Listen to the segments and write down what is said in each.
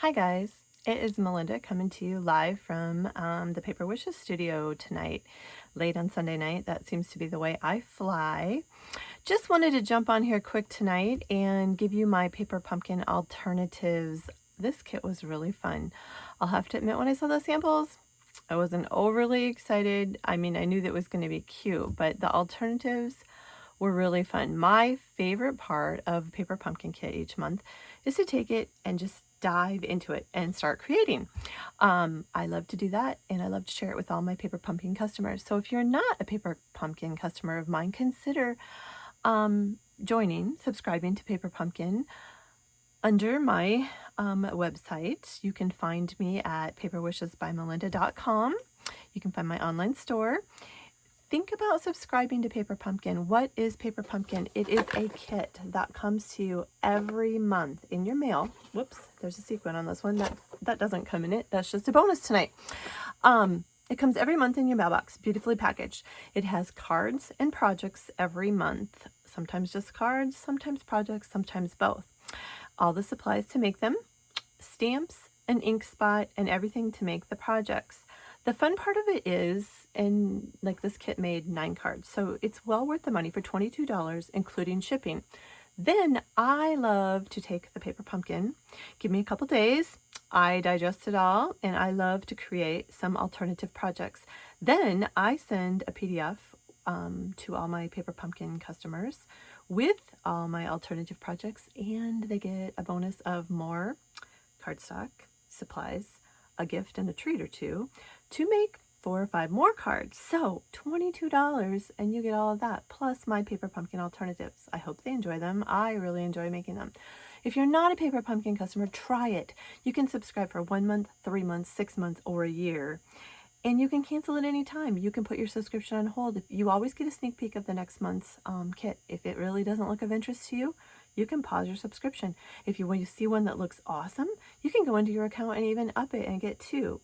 Hi guys, it is Melinda coming to you live from the Paper Wishes studio tonight, late on Sunday night. That seems to be the way I fly. Just wanted to jump on here quick tonight and give you my paper pumpkin alternatives. This kit was really fun. I'll have to admit, when I saw the samples, I wasn't overly excited. I mean, I knew that it was going to be cute, but the alternatives were really fun. My favorite part of Paper Pumpkin Kit each month is to take it and just dive into it and start creating. I love to do that, and I love to share it with all my Paper Pumpkin customers. So if you're not a Paper Pumpkin customer of mine, consider subscribing to Paper Pumpkin. Under my website, you can find me at paperwishesbymelinda.com. You can find my online store. Think about subscribing to Paper Pumpkin. What is Paper Pumpkin? It is a kit that comes to you every month in your mail. Whoops, there's a sequin on this one. That doesn't come in it. That's just a bonus tonight. It comes every month in your mailbox, beautifully packaged. It has cards and projects every month. Sometimes just cards, sometimes projects, sometimes both. All the supplies to make them, stamps, an ink spot, and everything to make the projects. The fun part of it is, and like this kit made 9 cards, so it's well worth the money for $22, including shipping. Then I love to take the Paper Pumpkin, give me a couple days, I digest it all, and I love to create some alternative projects. Then I send a PDF to all my Paper Pumpkin customers with all my alternative projects, and they get a bonus of more cardstock, supplies, a gift, and a treat or two to make 4 or 5 more cards. So $22 and you get all of that, plus my Paper Pumpkin alternatives. I hope they enjoy them. I really enjoy making them. If you're not a Paper Pumpkin customer, try it. You can subscribe for 1 month, 3 months, 6 months, or a year. And you can cancel at any time. You can put your subscription on hold. You always get a sneak peek of the next month's kit. If it really doesn't look of interest to you, you can pause your subscription. When you see one that looks awesome, you can go into your account and even up it and get 2.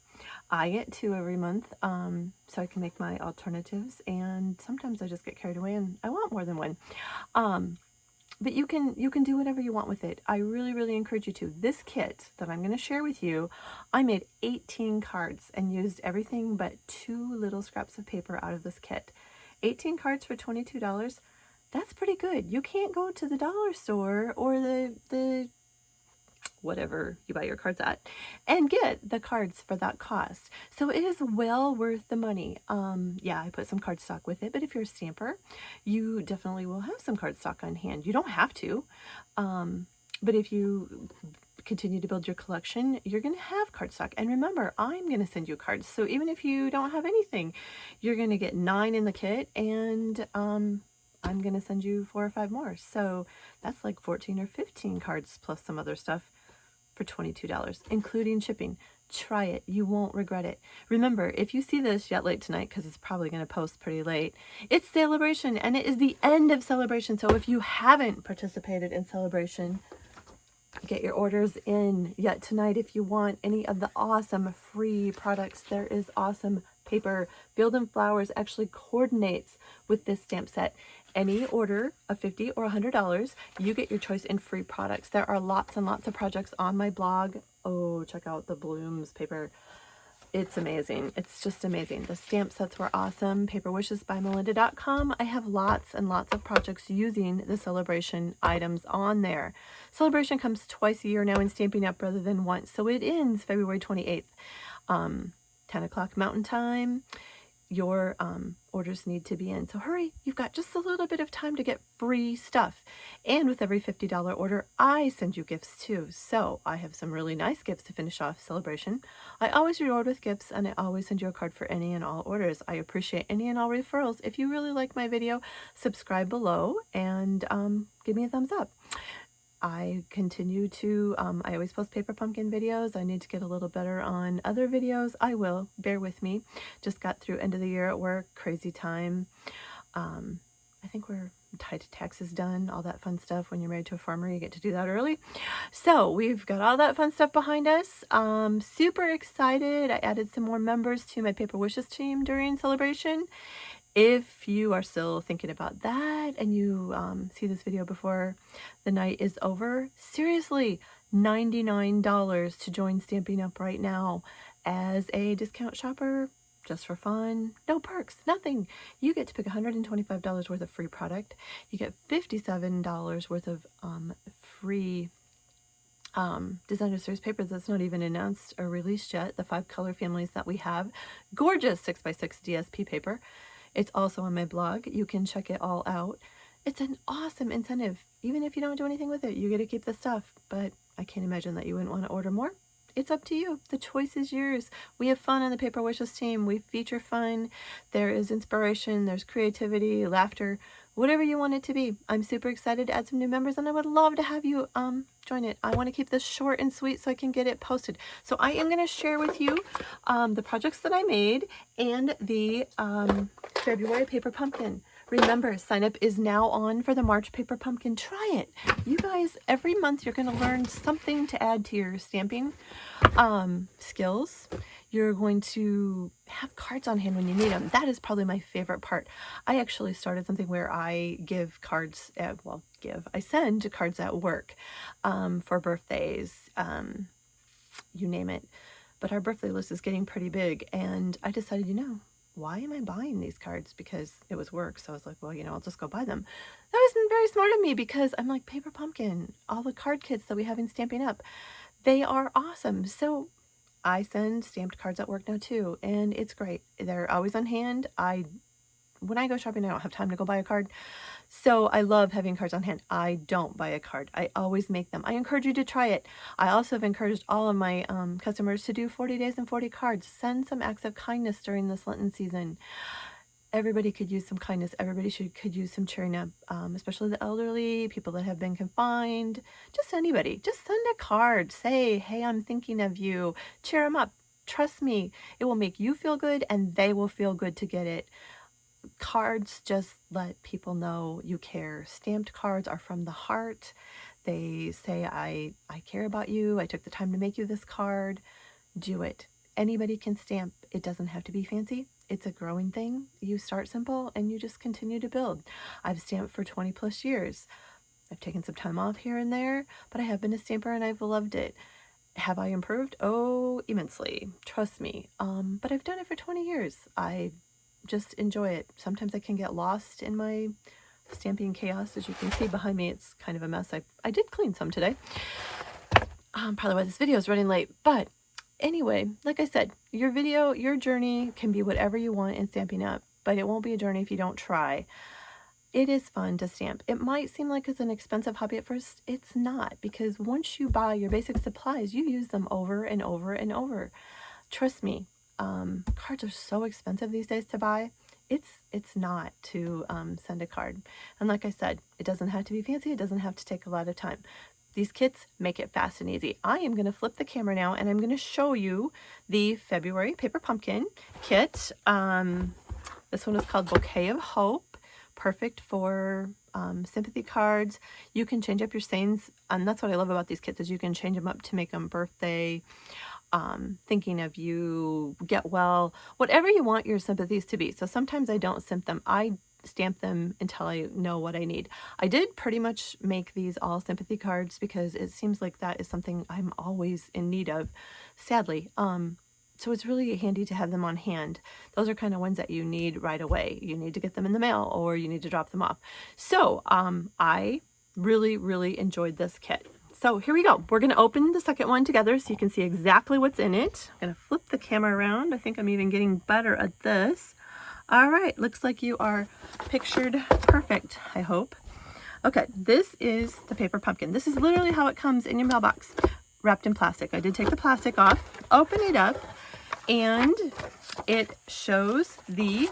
I get 2 every month, so I can make my alternatives. And sometimes I just get carried away and I want more than one. But you can do whatever you want with it. I really, really encourage you to. This kit that I'm going to share with you, I made 18 cards and used everything but 2 little scraps of paper out of this kit. 18 cards for $22. That's pretty good. You can't go to the dollar store or the whatever you buy your cards at and get the cards for that cost. So it is well worth the money. Yeah, I put some cardstock with it, but if you're a stamper, you definitely will have some cardstock on hand. You don't have to, but if you continue to build your collection, you're going to have cardstock. And remember, I'm going to send you cards. So even if you don't have anything, you're going to get 9 in the kit, and I'm going to send you 4 or 5 more. So that's like 14 or 15 cards plus some other stuff for $22, including shipping. Try it. You won't regret it. Remember, if you see this yet late tonight, because it's probably going to post pretty late, it's Celebration, and it is the end of Celebration. So if you haven't participated in Celebration, get your orders in yet tonight. If you want any of the awesome free products, there is awesome paper. Field and Flowers actually coordinates with this stamp set. Any order of $50 or $100, you get your choice in free products. There are lots and lots of projects on my blog. Oh, check out the Blooms paper. It's amazing. It's just amazing. The stamp sets were awesome. paperwishesbymelinda.com. I have lots and lots of projects using the Celebration items on there. Celebration comes twice a year now in Stampin' Up rather than once. So it ends February 28th. 10 o'clock Mountain Time. Your orders need to be in. So hurry, you've got just a little bit of time to get free stuff. And with every $50 order, I send you gifts too. So I have some really nice gifts to finish off Celebration. I always reward with gifts, and I always send you a card for any and all orders. I appreciate any and all referrals. If you really like my video, subscribe below and give me a thumbs up. I continue to, I always post Paper Pumpkin videos. I need to get a little better on other videos. I will. Bear with me. Just got through end of the year at work. Crazy time. I think we're tied to taxes done. All that fun stuff. When you're married to a farmer, you get to do that early. So we've got all that fun stuff behind us. Super excited. I added some more members to my Paper Wishes team during Celebration. If you are still thinking about that and you see this video before the night is over, seriously, $99 to join Stampin' Up! Right now as a discount shopper, just for fun. No perks, nothing. You get to pick $125 worth of free product. You get $57 worth of free Designer Series paper that's not even announced or released yet. The 5 color families that we have. Gorgeous 6x6 DSP paper. It's also on my blog. You can check it all out. It's an awesome incentive. Even if you don't do anything with it, you get to keep the stuff. But I can't imagine that you wouldn't want to order more. It's up to you. The choice is yours. We have fun on the Paper Wishes team. We feature fun. There is inspiration. There's creativity, laughter, whatever you want it to be. I'm super excited to add some new members, and I would love to have you join it. I want to keep this short and sweet so I can get it posted. So I am going to share with you the projects that I made and the February Paper Pumpkin. Remember, sign up is now on for the March Paper Pumpkin. Try it. You guys, every month you're going to learn something to add to your stamping skills. You're going to have cards on hand when you need them. That is probably my favorite part. I actually started something where I give cards at, I send cards at work for birthdays, you name it. But our birthday list is getting pretty big, and I decided, why am I buying these cards? Because it was work. So I was like, well, I'll just go buy them. That was very smart of me, because I'm like, Paper Pumpkin, all the card kits that we have in Stampin' Up, they are awesome. So I send stamped cards at work now too, and it's great. They're always on hand. When I go shopping, I don't have time to go buy a card. So I love having cards on hand. I don't buy a card. I always make them. I encourage you to try it. I also have encouraged all of my customers to do 40 days and 40 cards. Send some acts of kindness during this Lenten season. Everybody could use some kindness. Everybody could use some cheering up, especially the elderly, people that have been confined. Just anybody. Just send a card. Say, hey, I'm thinking of you. Cheer them up. Trust me, it will make you feel good, and they will feel good to get it. Cards just let people know you care. Stamped cards are from the heart. They say, I care about you. I took the time to make you this card. Do it. Anybody can stamp. It doesn't have to be fancy. It's a growing thing. You start simple and you just continue to build. I've stamped for 20 plus years. I've taken some time off here and there, but I have been a stamper and I've loved it. Have I improved? Oh, immensely. Trust me. But I've done it for 20 years. I just enjoy it. Sometimes I can get lost in my stamping chaos. As you can see behind me, it's kind of a mess. I did clean some today. Probably why this video is running late. But anyway, like I said, your journey can be whatever you want in Stampin' Up, but it won't be a journey if you don't try. It is fun to stamp. It might seem like it's an expensive hobby at first. It's not, because once you buy your basic supplies, you use them over and over and over. Trust me. Cards are so expensive these days to buy. It's not to send a card. And like I said, it doesn't have to be fancy. It doesn't have to take a lot of time. These kits make it fast and easy. I am going to flip the camera now, and I'm going to show you the February Paper Pumpkin kit. This one is called Bouquet of Hope. Perfect for sympathy cards. You can change up your sayings, and that's what I love about these kits, is you can change them up to make them birthday, thinking of you, get well, whatever you want your sympathies to be. So sometimes I don't stamp them. I stamp them until I know what I need. I did pretty much make these all sympathy cards because it seems like that is something I'm always in need of, sadly. So it's really handy to have them on hand. Those are kind of ones that you need right away. You need to get them in the mail, or you need to drop them off. So I really, really enjoyed this kit. So here we go. We're going to open the second one together so you can see exactly what's in it. I'm going to flip the camera around. I think I'm even getting better at this. All right. Looks like you are pictured perfect, I hope. Okay. This is the Paper Pumpkin. This is literally how it comes in your mailbox, wrapped in plastic. I did take the plastic off, open it up, and it shows the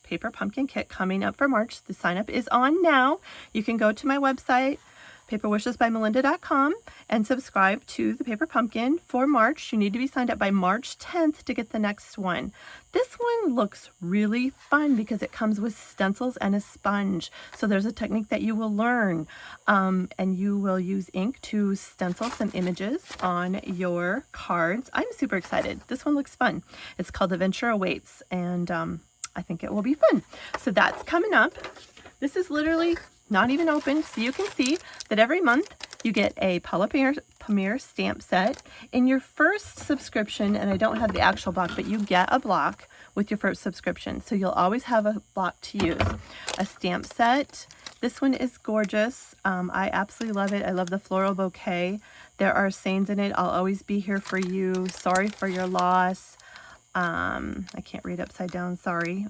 Paper Pumpkin kit coming up for March. The sign up is on now. You can go to my website, paperwishesbymelinda.com, and subscribe to the Paper Pumpkin for March. You need to be signed up by March 10th to get the next one. This one looks really fun because it comes with stencils and a sponge. So there's a technique that you will learn, and you will use ink to stencil some images on your cards. I'm super excited. This one looks fun. It's called Adventure Awaits, and I think it will be fun. So that's coming up. This is literally not even open, so you can see that every month You get a Paula Premier stamp set. In your first subscription, and I don't have the actual block, but you get a block with your first subscription. So you'll always have a block to use. A stamp set. This one is gorgeous. I absolutely love it. I love the floral bouquet. There are sayings in it. I'll always be here for you. Sorry for your loss. I can't read upside down, sorry.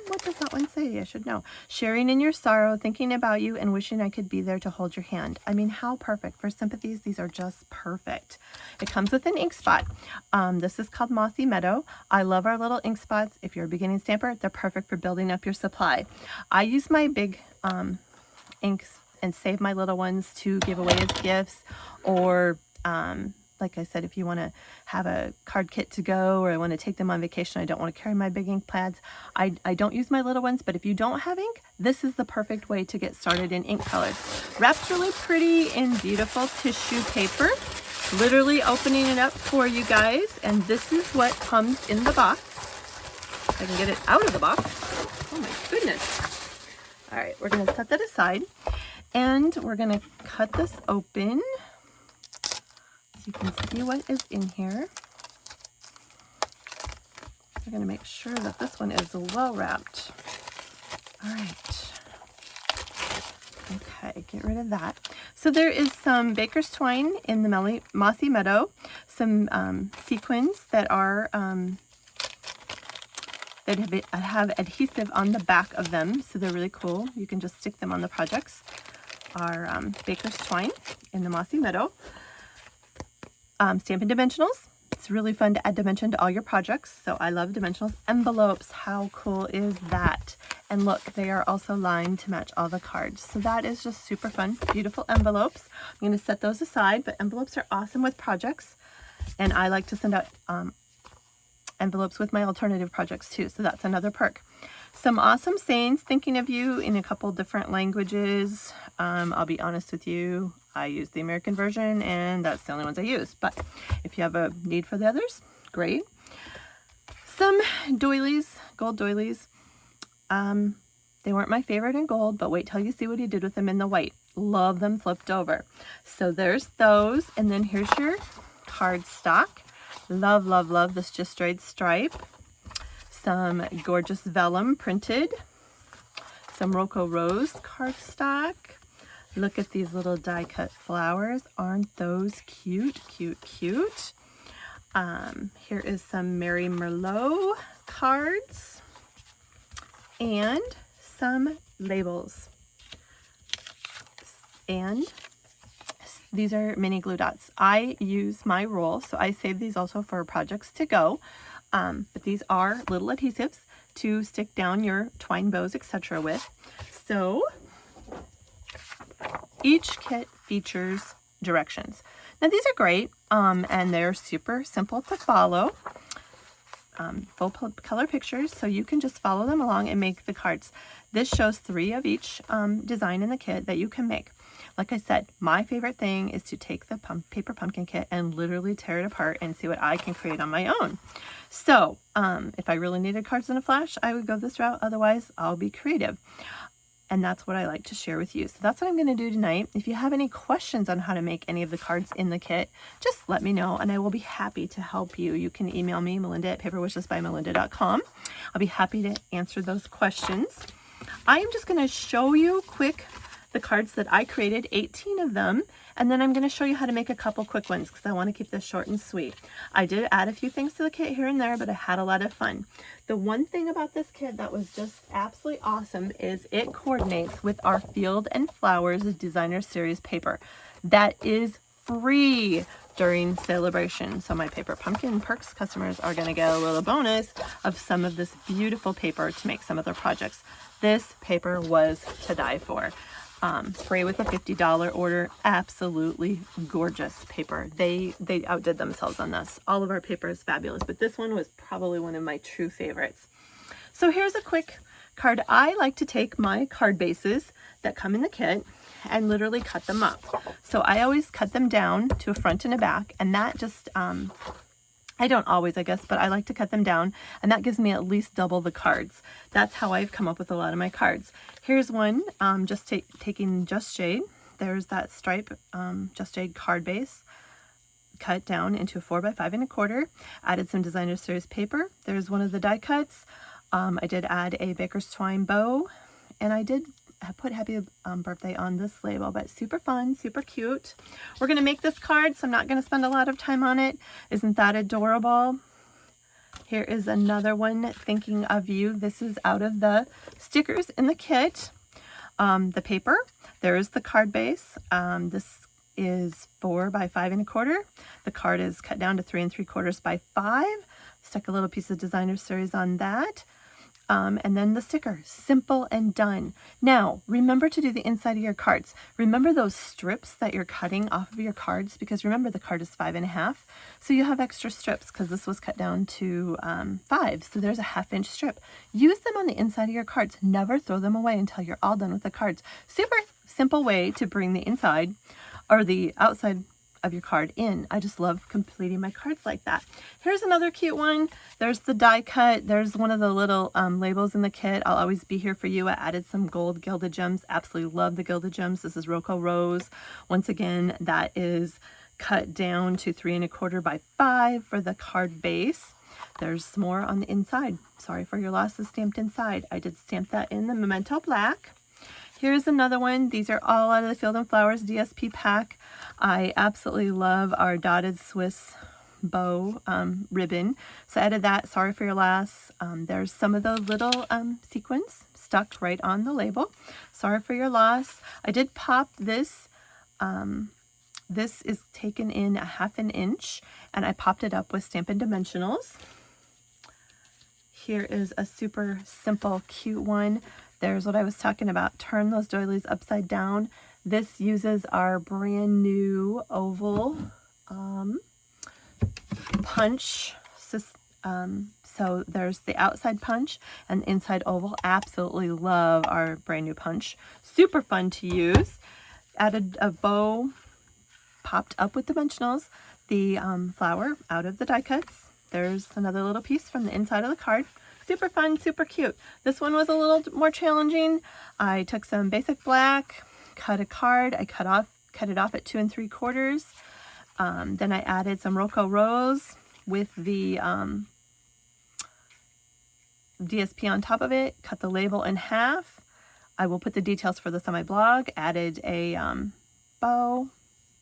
What does that one say? I should know. Sharing in your sorrow, thinking about you, and wishing I could be there to hold your hand. I mean, how perfect. For sympathies, these are just perfect. It comes with an ink spot. This is called Mossy Meadow. I love our little ink spots. If you're a beginning stamper, they're perfect for building up your supply. I use my big inks and save my little ones to give away as gifts, or like I said, if you want to have a card kit to go, or I want to take them on vacation, I don't want to carry my big ink pads. I don't use my little ones, but if you don't have ink, this is the perfect way to get started in ink colors. Wrapped really pretty in beautiful tissue paper. Literally opening it up for you guys, and this is what comes in the box. If I can get it out of the box. Oh my goodness. All right, we're going to set that aside, and we're going to cut this open. You can see what is in here. We're going to make sure that this one is well wrapped. All right. Okay, get rid of that. So there is some baker's twine in the Mossy Meadow, some sequins that are that have adhesive on the back of them, so they're really cool. You can just stick them on the projects. Our baker's twine in the Mossy Meadow. Stampin' Dimensionals. It's really fun to add dimension to all your projects, so I love dimensionals. Envelopes, how cool is that? And look, they are also lined to match all the cards, so that is just super fun. Beautiful envelopes. I'm going to set those aside, but envelopes are awesome with projects, and I like to send out envelopes with my alternative projects too, so that's another perk. Some awesome sayings, thinking of you in a couple different languages. I'll be honest with you, I use the American version, and that's the only ones I use. But if you have a need for the others, great. Some doilies, gold doilies. They weren't my favorite in gold, but wait till you see what he did with them in the white. Love them flipped over. So there's those, and then here's your cardstock. Love, love, love this Just Strayed stripe. Some gorgeous vellum printed. Some Rocco Rose cardstock. Look at these little die cut flowers. Aren't those cute, cute, cute? Here is some Mary Merlot cards and some labels. And these are mini glue dots. I use my roll, so I save these also for projects to go. But these are little adhesives to stick down your twine bows, etc. with. So each kit features directions. Now these are great, and they're super simple to follow. Full color pictures, so you can just follow them along and make the cards. This shows 3 of each design in the kit that you can make. Like I said, my favorite thing is to take the paper pumpkin kit and literally tear it apart and see what I can create on my own. So if I really needed cards in a flash, I would go this route. Otherwise, I'll be creative. And that's what I like to share with you. So that's what I'm going to do tonight. If you have any questions on how to make any of the cards in the kit, just let me know and I will be happy to help you. You can email me, Melinda@paperwishesbymelinda.com. I'll be happy to answer those questions. I am just going to show you quick the cards that I created, 18 of them, and then I'm going to show you how to make a couple quick ones because I want to keep this short and sweet. I did add a few things to the kit here and there, but I had a lot of fun. The one thing about this kit that was just absolutely awesome is it coordinates with our Field and Flowers Designer Series paper. That is free during celebration. So my Paper Pumpkin Perks customers are going to get a little bonus of some of this beautiful paper to make some of their projects. This paper was to die for. Free with a $50 order. Absolutely gorgeous paper. They outdid themselves on this. All of our paper is fabulous, but this one was probably one of my true favorites. So here's a quick card. I like to take my card bases that come in the kit and literally cut them up. So I always cut them down to a front and a back, and that just I don't always, I guess, but I like to cut them down, and that gives me at least double the cards. That's how I've come up with a lot of my cards. Here's one, just taking Just Shade there's that stripe Just Jade card base cut down into a 4x5 1/4. Added some designer series paper. There's one of the die cuts. I did add a baker's twine bow, and I did put happy birthday on this label, but super fun, super cute. We're going to make this card, so I'm not going to spend a lot of time on it. Isn't that adorable? Here is another one, Thinking of You. This is out of the stickers in the kit. The paper, there is the card base. This is 4x5 1/4. The card is cut down to 3 3/4 by 5. Stuck a little piece of designer series on that. And then the sticker, simple and done. Now, remember to do the inside of your cards. Remember those strips that you're cutting off of your cards, because remember the card is 5 1/2. So you have extra strips because this was cut down to 5. So there's a 1/2 inch strip. Use them on the inside of your cards. Never throw them away until you're all done with the cards. Super simple way to bring the inside or the outside of your card in. I just love completing my cards like that. Here's another cute one. There's the die cut. There's one of the little labels in the kit. I'll always be here for you. I added some gold gilded gems. Absolutely love the gilded gems. This is Roko Rose. Once again, that is cut down to 3 1/4 by 5 for the card base. There's more on the inside. Sorry for Your Loss is stamped inside. I did stamp that in the Memento Black. Here's another one. These are all out of the Field and Flowers DSP pack. I absolutely love our dotted Swiss bow ribbon. So I added that. Sorry for Your Loss. There's some of the little sequins stuck right on the label. Sorry for Your Loss. I did pop this. This is taken in a 1/2 inch, and I popped it up with Stampin' Dimensionals. Here is a super simple, cute one. There's what I was talking about. Turn those doilies upside down. This uses our brand new oval punch. So there's the outside punch and the inside oval. Absolutely love our brand new punch. Super fun to use. Added a bow, popped up with dimensionals. The flower out of the die cuts. There's another little piece from the inside of the card. Super fun, super cute. This one was a little more challenging. I took some basic black, cut a card. I cut it off at 2 3/4. Then I added some Roko Rose with the DSP on top of it. Cut the label in half. I will put the details for this on my blog. Added a bow.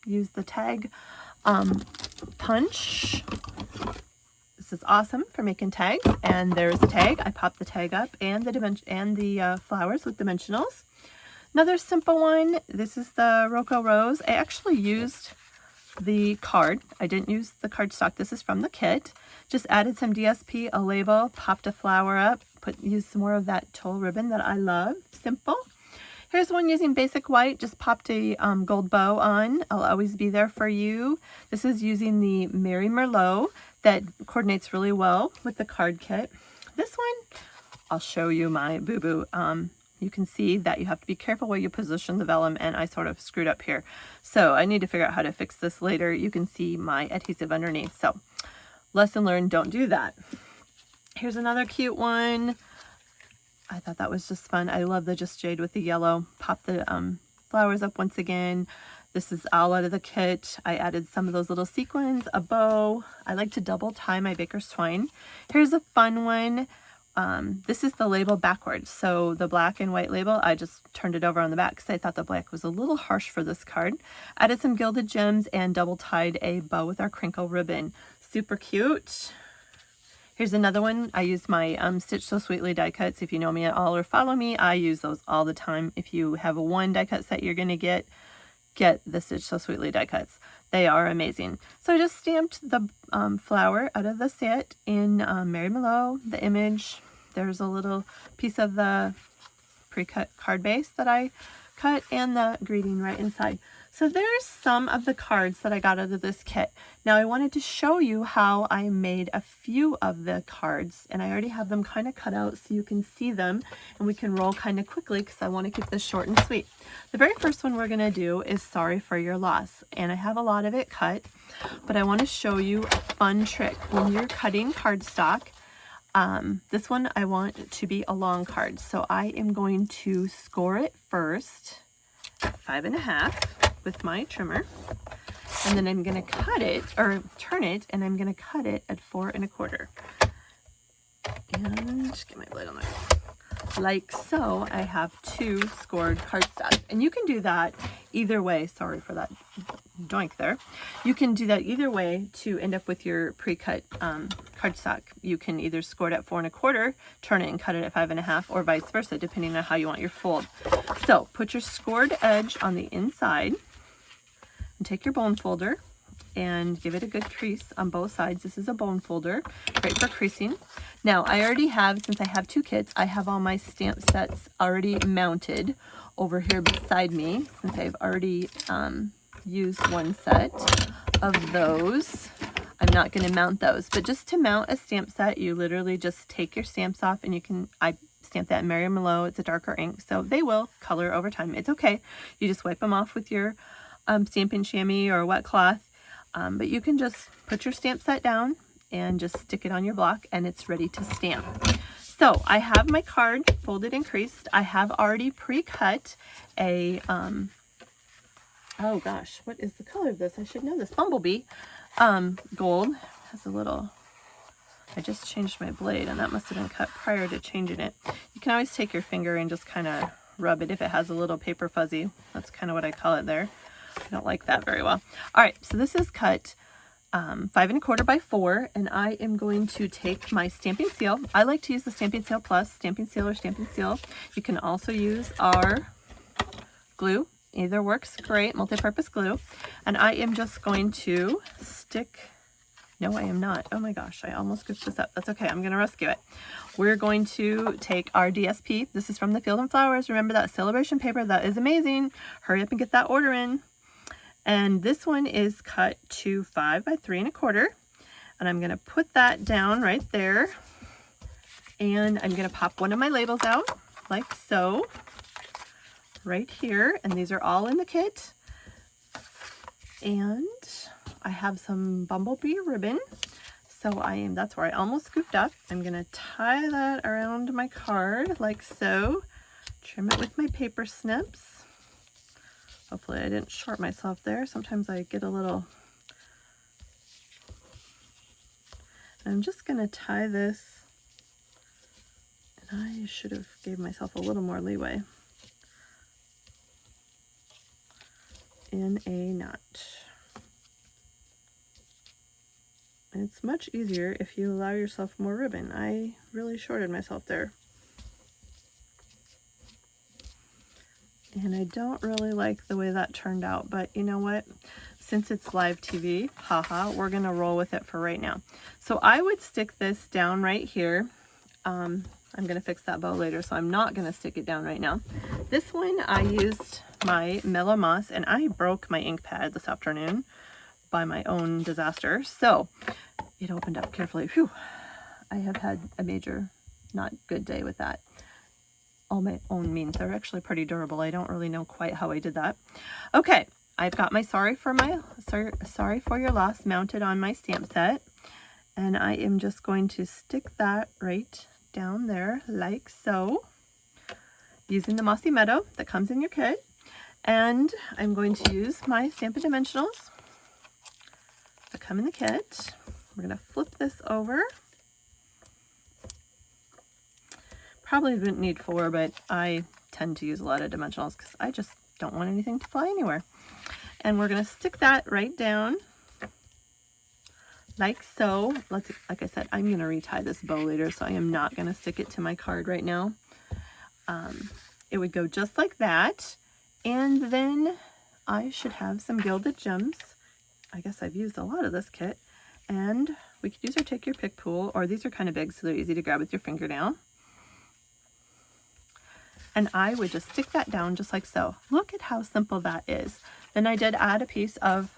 Used the tag punch. This is awesome for making tags, and there's the tag. I popped the tag up and the flowers with dimensionals. Another simple one. This is the Roko Rose. I actually used the card. I didn't use the cardstock. This is from the kit. Just added some DSP, a label, popped a flower up, used some more of that tulle ribbon that I love. Simple. Here's one using basic white. Just popped a gold bow on. I'll always be there for you. This is using the Mary Merlot that coordinates really well with the card kit. This one, I'll show you my boo-boo. You can see that you have to be careful where you position the vellum, and I sort of screwed up here. So I need to figure out how to fix this later. You can see my adhesive underneath. So lesson learned, don't do that. Here's another cute one. I thought that was just fun. I love the Just Jade with the yellow. Pop the flowers up once again. This is all out of the kit. I added some of those little sequins, a bow. I like to double tie my baker's twine. Here's a fun one. This is the label backwards. So the black and white label, I just turned it over on the back because I thought the black was a little harsh for this card. Added some gilded gems and double tied a bow with our crinkle ribbon. Super cute. Here's another one. I used my Stitch So Sweetly die cuts. If you know me at all or follow me, I use those all the time. If you have a one die cut set you're going to get the Stitch So Sweetly die cuts. They are amazing. So I just stamped the flower out of the set in Mary Merlot, the image. There's a little piece of the pre-cut card base that I cut and the greeting right inside. So there's some of the cards that I got out of this kit. Now I wanted to show you how I made a few of the cards, and I already have them kind of cut out so you can see them, and we can roll kind of quickly because I want to keep this short and sweet. The very first one we're going to do is Sorry for Your Loss, and I have a lot of it cut, but I want to show you a fun trick. When you're cutting cardstock, this one I want to be a long card, so I am going to score it first. 5.5 with my trimmer. And then I'm gonna cut it, or turn it, and I'm gonna cut it at 4.25. And just get my blade on there. Like so. I have 2 scored cardstock. And you can do that either way. Sorry for that doink there. You can do that either way to end up with your pre-cut cardstock. You can either score it at 4.25, turn it and cut it at 5.5, or vice versa, depending on how you want your fold. So put your scored edge on the inside and take your bone folder and give it a good crease on both sides. This is a bone folder, great for creasing. Now I already have, since I have 2 kits, I have all my stamp sets already mounted over here beside me, since I've already used 1 set of those. I'm not going to mount those, but just to mount a stamp set, you literally just take your stamps off, and you can, I stamp that in Mary Merlot. It's a darker ink, so they will color over time. It's okay. You just wipe them off with your stamping chamois or wet cloth. But you can just put your stamp set down and just stick it on your block, and it's ready to stamp. So I have my card folded and creased. I have already pre-cut a, oh gosh, what is the color of this? I should know this. Bumblebee gold. Has a little, I just changed my blade, and that must have been cut prior to changing it. You can always take your finger and just kind of rub it if it has a little paper fuzzy. That's kind of what I call it there. I don't like that very well. All right, so this is cut 5.25 by 4, and I am going to take my Stamping Seal. I like to use the Stamping Seal Plus, Stamping Seal or Stamping Seal. You can also use our glue. Either works great, multi-purpose glue. And I am just going to stick, no I am not. Oh my gosh, I almost scooped this up. That's okay, I'm gonna rescue it. We're going to take our DSP. This is from the Field and Flowers. Remember that celebration paper? That is amazing. Hurry up and get that order in. And this one is cut to 5 by 3.25. And I'm going to put that down right there. And I'm going to pop one of my labels out like so. Right here. And these are all in the kit. And I have some Bumblebee ribbon. So that's where I almost scooped up. I'm going to tie that around my card like so. Trim it with my paper snips. Hopefully I didn't short myself there. Sometimes I get a little... I'm just going to tie this, and I should have gave myself a little more leeway, in a knot. And it's much easier if you allow yourself more ribbon. I really shorted myself there. And I don't really like the way that turned out, but you know what? Since it's live TV, haha, we're gonna roll with it for right now. So I would stick this down right here. I'm gonna fix that bow later, so I'm not gonna stick it down right now. This one, I used my Mellow Moss, and I broke my ink pad this afternoon by my own disaster. So it opened up carefully. Whew. I have had a major not good day with that. All my own means. They're actually pretty durable. I don't really know quite how I did that. Okay, I've got my sorry for your loss mounted on my stamp set, and I am just going to stick that right down there like so, using the Mossy Meadow that comes in your kit. And I'm going to use my Stampin' Dimensionals that come in the kit. We're going to flip this over. Probably wouldn't need 4, but I tend to use a lot of dimensionals because I just don't want anything to fly anywhere. And we're going to stick that right down like so. Like I said, I'm going to retie this bow later, so I am not going to stick it to my card right now. It would go just like that. And then I should have some gilded gems. I guess I've used a lot of this kit. And we could use our Take Your Pick pool, or these are kind of big, so they're easy to grab with your fingernail. And I would just stick that down just like so. Look at how simple that is. Then I did add a piece of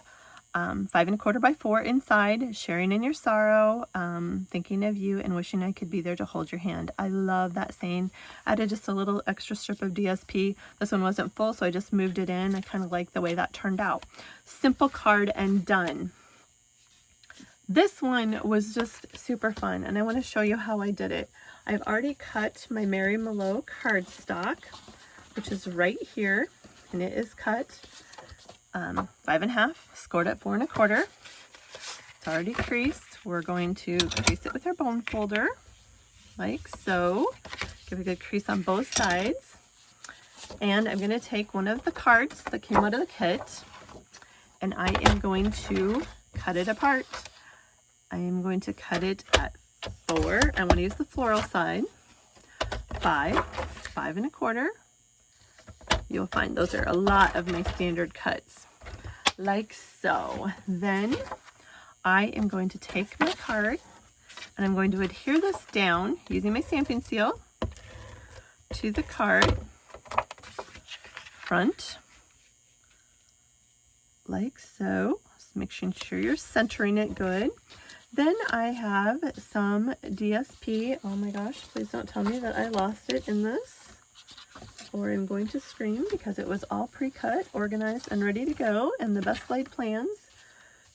5.25 by 4 inside, sharing in your sorrow, thinking of you and wishing I could be there to hold your hand. I love that saying. Added just a little extra strip of DSP. This one wasn't full, so I just moved it in. I kind of like the way that turned out. Simple card and done. This one was just super fun, and I want to show you how I did it. I've already cut my Mary Merlot cardstock, which is right here. and it is cut 5.5, scored at 4.25. It's already creased. We're going to crease it with our bone folder, like so. Give a good crease on both sides. And I'm going to take one of the cards that came out of the kit, and I am going to cut it apart. I am going to cut it at 4. I want to use the floral side. 5, 5.25. You'll find those are a lot of my standard cuts, like so. Then I am going to take my card and I'm going to adhere this down using my stamping seal to the card front, like so. Just making sure you're centering it good. Then I have some DSP. Oh my gosh, please don't tell me that I lost it in this, or I'm going to scream, because it was all pre-cut, organized, and ready to go, and the best laid plans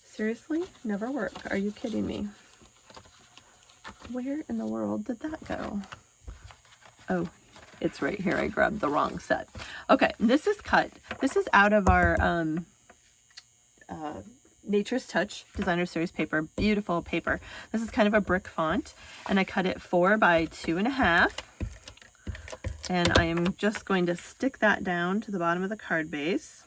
seriously never work. Are you kidding me? Where in the world did that go? Oh, it's right here. I grabbed the wrong set. Okay, this is cut. This is out of our Nature's Touch Designer Series paper. Beautiful paper. This is kind of a brick font, and I cut it 4 by 2.5. And I am just going to stick that down to the bottom of the card base,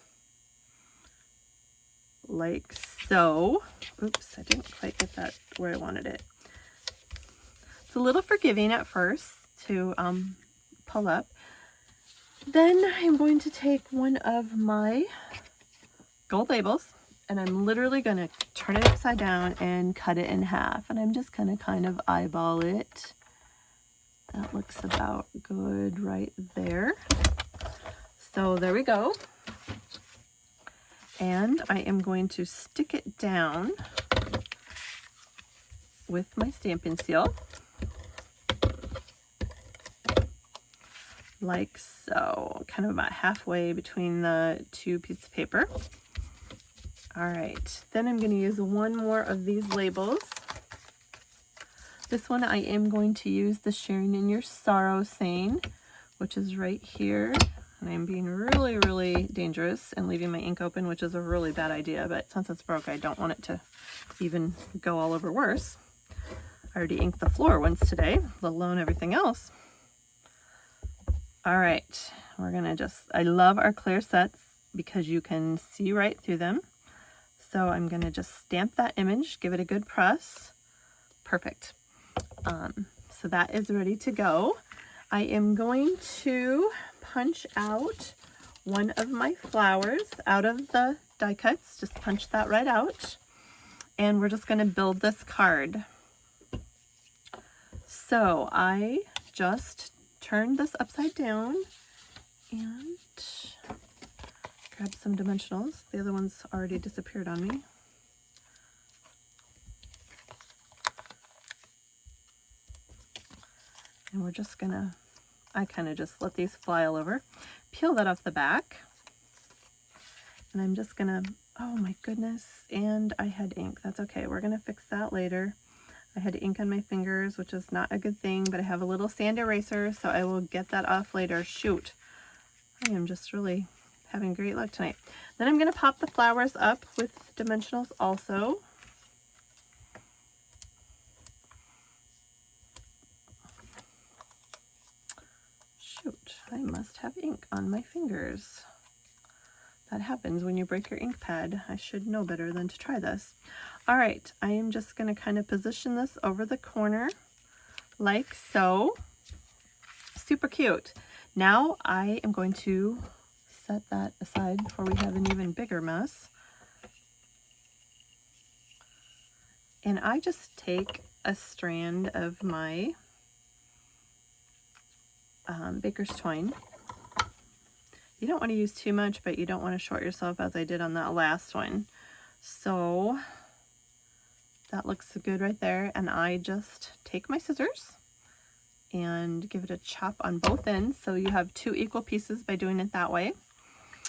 like so. Oops, I didn't quite get that where I wanted it. It's a little forgiving at first to pull up. Then I'm going to take one of my gold labels, and I'm literally going to turn it upside down and cut it in half. And I'm just going to kind of eyeball it. That looks about good right there. So there we go. And I am going to stick it down with my stamping seal, like so, kind of about halfway between the two pieces of paper. All right, then I'm going to use one more of these labels. This one I am going to use the Sharing in Your Sorrow saying, which is right here. And I'm being really, really dangerous and leaving my ink open, which is a really bad idea. But since it's broke, I don't want it to even go all over worse. I already inked the floor once today, let alone everything else. All right, we're going to just, I love our clear sets because you can see right through them. So I'm going to just stamp that image, give it a good press. Perfect. So that is ready to go. I am going to punch out one of my flowers out of the die cuts. Just punch that right out. And we're just going to build this card. So I just turned this upside down and grab some dimensionals. The other one's already disappeared on me. And we're just gonna, I kind of just let these fly all over. Peel that off the back. And I'm just gonna, oh my goodness, and I had ink. That's okay, we're gonna fix that later. I had ink on my fingers, which is not a good thing, but I have a little sand eraser, so I will get that off later. Shoot, I am just really having great luck tonight. Then I'm gonna pop the flowers up with dimensionals also. Shoot, I must have ink on my fingers. That happens when you break your ink pad. I should know better than to try this. All right, I am just going to kind of position this over the corner like so. Super cute. Now I am going to set that aside before we have an even bigger mess. And I just take a strand of my baker's twine. You don't want to use too much, but you don't want to short yourself as I did on that last one. So that looks good right there. And I just take my scissors and give it a chop on both ends. So you have 2 equal pieces by doing it that way.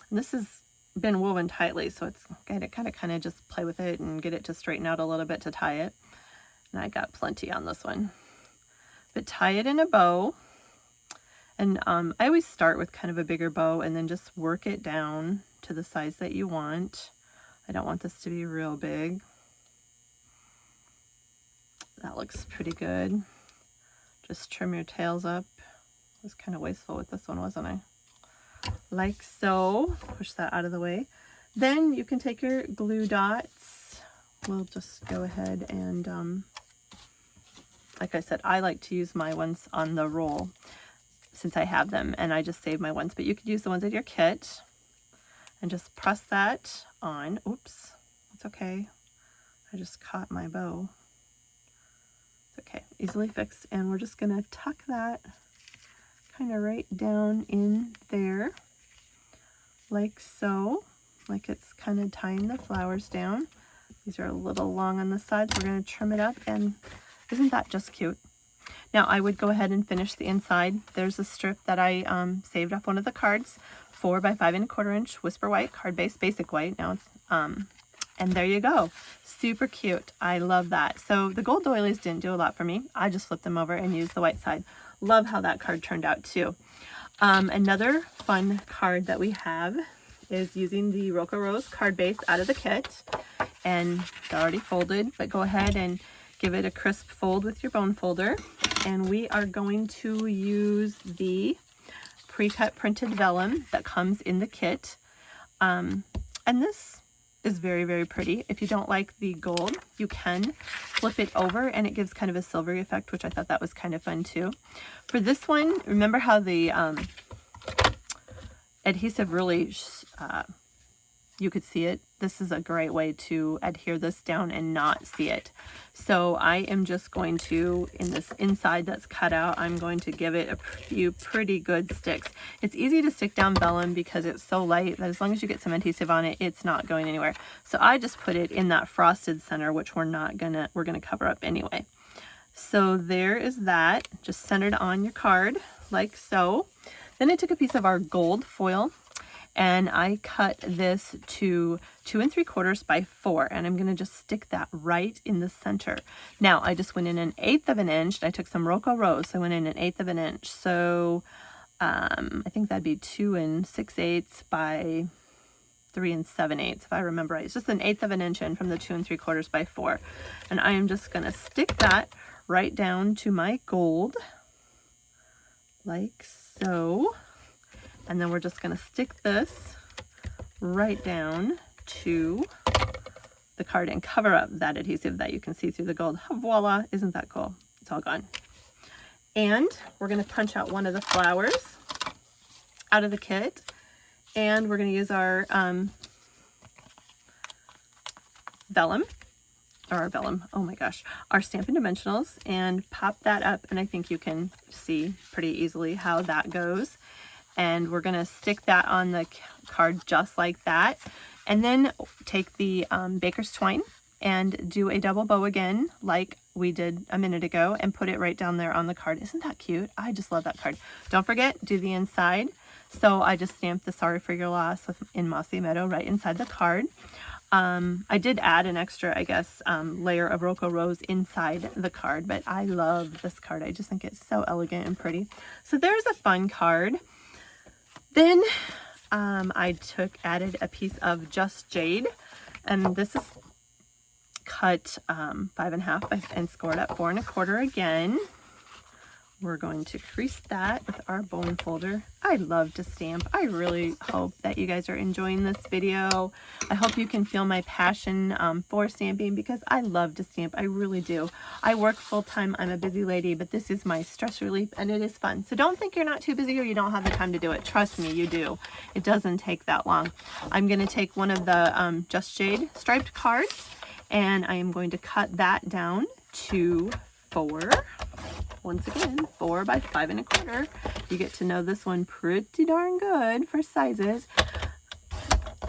And this has been woven tightly, so it's kind of just play with it and get it to straighten out a little bit to tie it. And I got plenty on this one. But tie it in a bow. And I always start with kind of a bigger bow and then just work it down to the size that you want. I don't want this to be real big. That looks pretty good. Just trim your tails up. I was kind of wasteful with this one, wasn't I? Like so. Push that out of the way. Then you can take your glue dots. We'll just go ahead and, like I said, I like to use my ones on the roll since I have them, and I just save my ones, but you could use the ones in your kit and just press that on. Oops, it's okay. I just caught my bow. It's okay, easily fixed. And we're just gonna tuck that kind of right down in there, like so, like it's kind of tying the flowers down. These are a little long on the sides. We're gonna trim it up, and isn't that just cute? Now I would go ahead and finish the inside. There's a strip that I saved off one of the cards, 4 by 5 1/4 inch Whisper White card base, basic white. Now it's and there you go, super cute. I love that. So the gold doilies didn't do a lot for me. I just flipped them over and used the white side. Love how that card turned out too. Another fun card that we have is using the Roca Rose card base out of the kit, and it's already folded, but go ahead and give it a crisp fold with your bone folder. And we are going to use the pre-cut printed vellum that comes in the kit. And this is very, very pretty. If you don't like the gold, you can flip it over and it gives kind of a silvery effect, which I thought that was kind of fun too. For this one, remember how the adhesive really, you could see it. This is a great way to adhere this down and not see it. So I am just going to, in this inside that's cut out, I'm going to give it a few pretty good sticks. It's easy to stick down vellum because it's so light that as long as you get some adhesive on it, it's not going anywhere. So I just put it in that frosted center, which we're gonna cover up anyway. So there is that, just centered on your card, like so. Then I took a piece of our gold foil and I cut this to 2 3/4 by 4, and I'm gonna just stick that right in the center. Now I just went in 1/8 of an inch. I took some Roca Rose, so I went in 1/8 of an inch. So I think that'd be 2 6/8 by 3 7/8, if I remember right. It's just 1/8 of an inch in from the 2 3/4 by 4. And I am just gonna stick that right down to my gold, like so. And then we're just going to stick this right down to the card and cover up that adhesive that you can see through the gold. Voila! Isn't that cool? It's all gone. And we're going to punch out one of the flowers out of the kit. And we're going to use our vellum, oh my gosh, our Stampin' Dimensionals, and pop that up. And I think you can see pretty easily how that goes. And we're going to stick that on the card just like that. And then take the baker's twine and do a double bow again like we did a minute ago and put it right down there on the card. Isn't that cute? I just love that card. Don't forget, do the inside. So I just stamped the Sorry for Your Loss in Mossy Meadow right inside the card. I did add an extra, I guess, layer of Roca Rose inside the card, but I love this card. I just think it's so elegant and pretty. So there's a fun card. Then I added a piece of Just Jade, and this is cut 5 1/2 and scored at 4 1/4 again. We're going to crease that with our bone folder. I love to stamp. I really hope that you guys are enjoying this video. I hope you can feel my passion for stamping, because I love to stamp. I really do. I work full-time. I'm a busy lady, but this is my stress relief and it is fun. So don't think you're not too busy or you don't have the time to do it. Trust me, you do. It doesn't take that long. I'm going to take one of the Just Jade striped cards and I am going to cut that down to 4. Once again, 4 by 5 1/4. You get to know this one pretty darn good for sizes.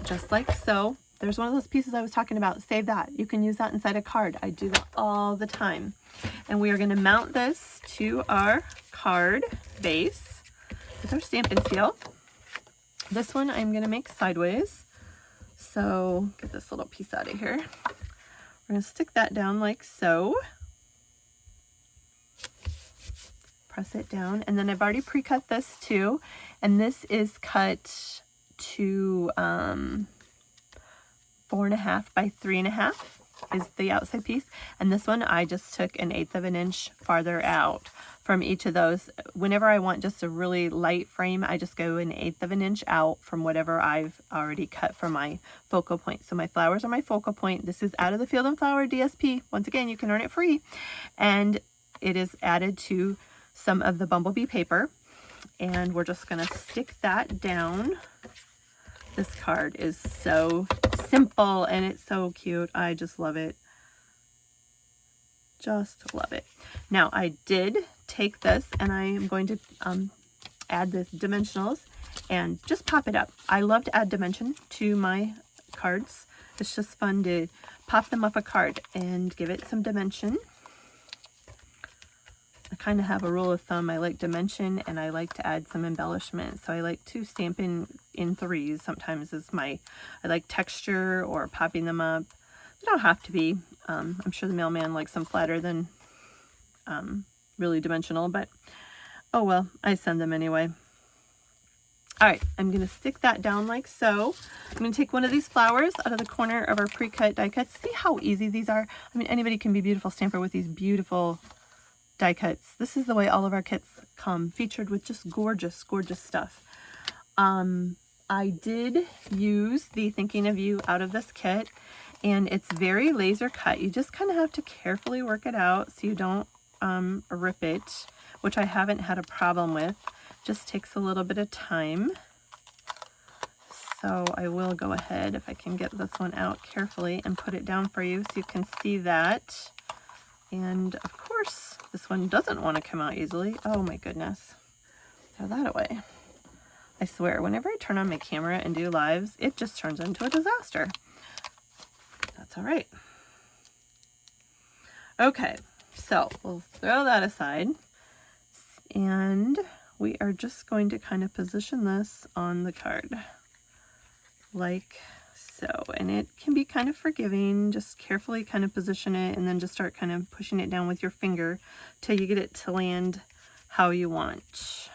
Just like so. There's one of those pieces I was talking about. Save that. You can use that inside a card. I do that all the time. And we are going to mount this to our card base with our Stampin' Seal. This one I'm going to make sideways. So get this little piece out of here. We're going to stick that down like so. press it down. And then I've already pre-cut this too. And this is cut to 4.5 by 3.5 is the outside piece. And this one, I just took 1/8 of an inch farther out from each of those. Whenever I want just a really light frame, I just go 1/8 of an inch out from whatever I've already cut for my focal point. So my flowers are my focal point. This is out of the Field and Flower DSP. Once again, you can earn it free. And it is added to some of the bumblebee paper. And we're just gonna stick that down. This card is so simple and it's so cute. I just love it. Just love it. Now I did take this and I am going to add this dimensionals and just pop it up. I love to add dimension to my cards. It's just fun to pop them up a card and give it some dimension. I kind of have a rule of thumb. I like dimension and I like to add some embellishment. So I like to stamp in threes. Sometimes is I like texture or popping them up. They don't have to be. I'm sure the mailman likes them flatter than really dimensional, but oh well, I send them anyway. All right, I'm going to stick that down like so. I'm going to take one of these flowers out of the corner of our pre-cut die cuts. See how easy these are? I mean, anybody can be a beautiful stamper with these beautiful die cuts. This is the way all of our kits come, featured with just gorgeous, gorgeous stuff. I did use the Thinking of You out of this kit, and it's very laser cut. You just kind of have to carefully work it out so you don't rip it, which I haven't had a problem with. Just takes a little bit of time. So I will go ahead, if I can get this one out carefully, and put it down for you so you can see that. And of course, this one doesn't want to come out easily. Oh my goodness. Throw that away. I swear, whenever I turn on my camera and do lives, it just turns into a disaster. That's all right. Okay, so we'll throw that aside. And we are just going to kind of position this on the card. Like so. And it can be kind of forgiving. Just carefully kind of position it and then just start kind of pushing it down with your finger till you get it to land how you want.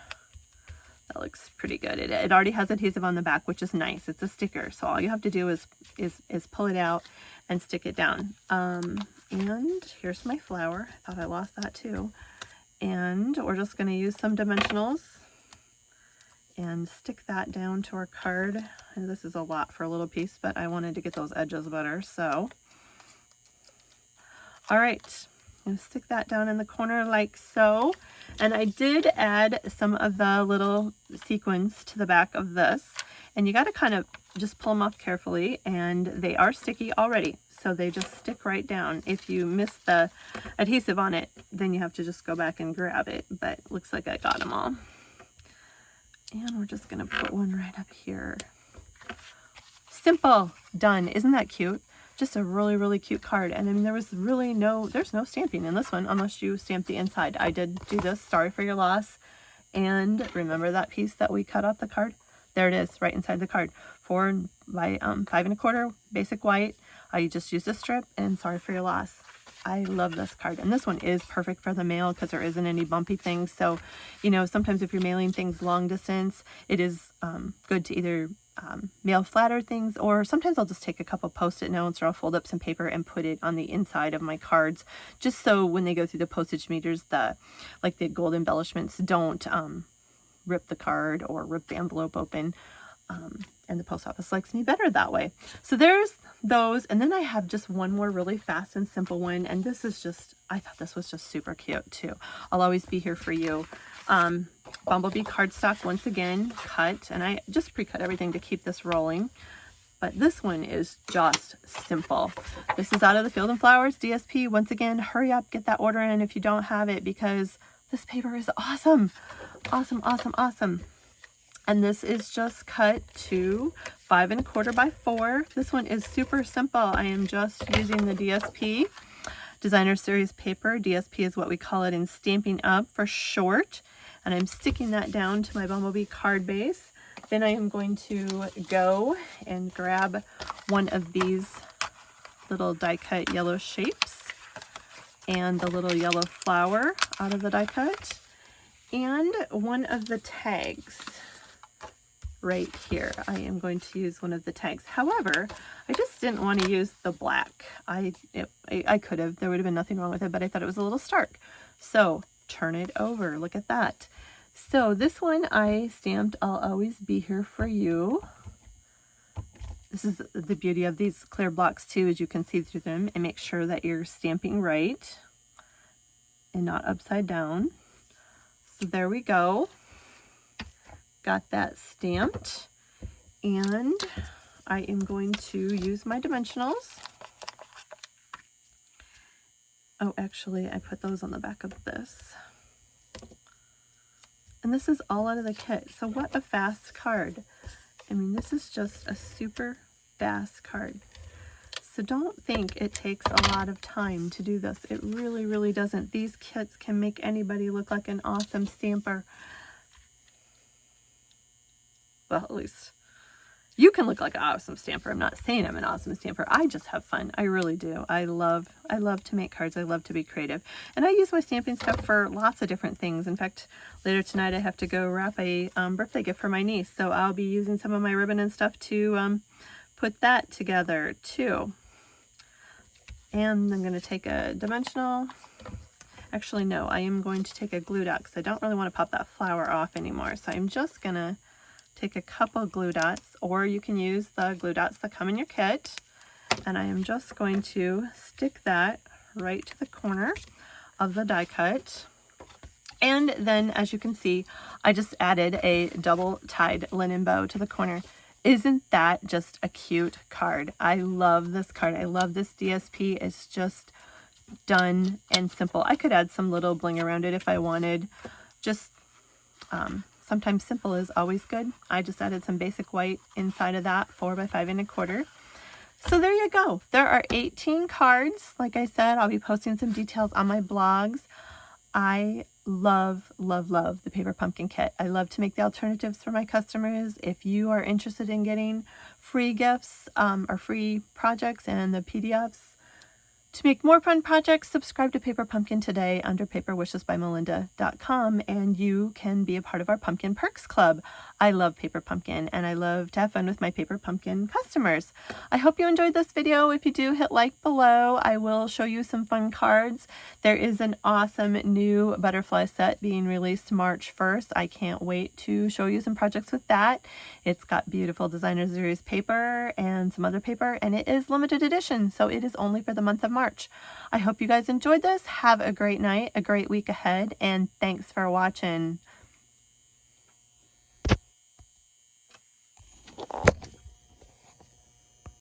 That looks pretty good. It already has adhesive on the back, which is nice. It's a sticker, so all you have to do is pull it out and stick it down. And here's my flower. I thought I lost that too. And we're just going to use some dimensionals and stick that down to our card. And this is a lot for a little piece, but I wanted to get those edges better, so. All right. I'm going to stick that down in the corner like so. And I did add some of the little sequins to the back of this. And you got to kind of just pull them off carefully. And they are sticky already, so they just stick right down. If you miss the adhesive on it, then you have to just go back and grab it. But it looks like I got them all. And we're just going to put one right up here. Simple. Done. Isn't that cute? Just a really, really cute card. And I mean, there's no stamping in this one unless you stamp the inside. I did do this. Sorry for your loss. And remember that piece that we cut off the card? There it is, right inside the card. 4 by 5 1/4 basic white. I just used a strip, and sorry for your loss. I love this card. And this one is perfect for the mail because there isn't any bumpy things. So, you know, sometimes if you're mailing things long distance, it is good to either mail flatter things, or sometimes I'll just take a couple post-it notes, or I'll fold up some paper and put it on the inside of my cards, just so when they go through the postage meters, the gold embellishments don't rip the card or rip the envelope open. And the post office likes me better that way. So there's those. And then I have just one more really fast and simple one. And this is just, I thought this was just super cute too. I'll always be here for you. Bumblebee cardstock, once again, cut. And I just pre-cut everything to keep this rolling. But this one is just simple. This is out of the Field and Flowers DSP. Once again, hurry up, get that order in if you don't have it, because this paper is awesome. Awesome, awesome, awesome. And this is just cut to 5 1/4 by 4. This one is super simple. I am just using the DSP, Designer Series paper. DSP is what we call it in Stampin' Up for short. And I'm sticking that down to my Bumblebee card base. Then I am going to go and grab one of these little die cut yellow shapes and the little yellow flower out of the die cut. And one of the tags right here, I am going to use one of the tags. However, I just didn't want to use the black. I could have, there would have been nothing wrong with it, but I thought it was a little stark. So turn it over, look at that. So this one I stamped, I'll always be here for you. This is the beauty of these clear blocks too, is you can see through them and make sure that you're stamping right and not upside down. So there we go. Got that stamped, and I am going to use my dimensionals. Oh, actually, I put those on the back of this. And this is all out of the kit. So what a fast card. I mean, this is just a super fast card. So don't think it takes a lot of time to do this. It really, really doesn't. These kits can make anybody look like an awesome stamper. Well, at least you can look like an awesome stamper. I'm not saying I'm an awesome stamper. I just have fun. I really do. I love to make cards. I love to be creative. And I use my stamping stuff for lots of different things. In fact, later tonight I have to go wrap a birthday gift for my niece. So I'll be using some of my ribbon and stuff to put that together too. And I'm going to take a dimensional. Actually, no, I am going to take a glue dot because I don't really want to pop that flower off anymore. So I'm just going to take a couple glue dots, or you can use the glue dots that come in your kit. And I am just going to stick that right to the corner of the die cut. And then, as you can see, I just added a double tied linen bow to the corner. Isn't that just a cute card? I love this card. I love this DSP. It's just done and simple. I could add some little bling around it if I wanted. Just sometimes simple is always good. I just added some basic white inside of that, 4 by 5 1/4. So there you go. There are 18 cards. Like I said, I'll be posting some details on my blogs. I love, love, love the Paper Pumpkin Kit. I love to make the alternatives for my customers. If you are interested in getting free gifts or free projects and the PDFs, to make more fun projects, subscribe to Paper Pumpkin today under paperwishesbymelinda.com, and you can be a part of our Pumpkin Perks Club. I love Paper Pumpkin, and I love to have fun with my Paper Pumpkin customers. I hope you enjoyed this video. If you do, hit like below. I will show you some fun cards. There is an awesome new butterfly set being released March 1st. I can't wait to show you some projects with that. It's got beautiful designer series paper and some other paper, and it is limited edition, so it is only for the month of March. I hope you guys enjoyed this. Have a great night, a great week ahead, and thanks for watching.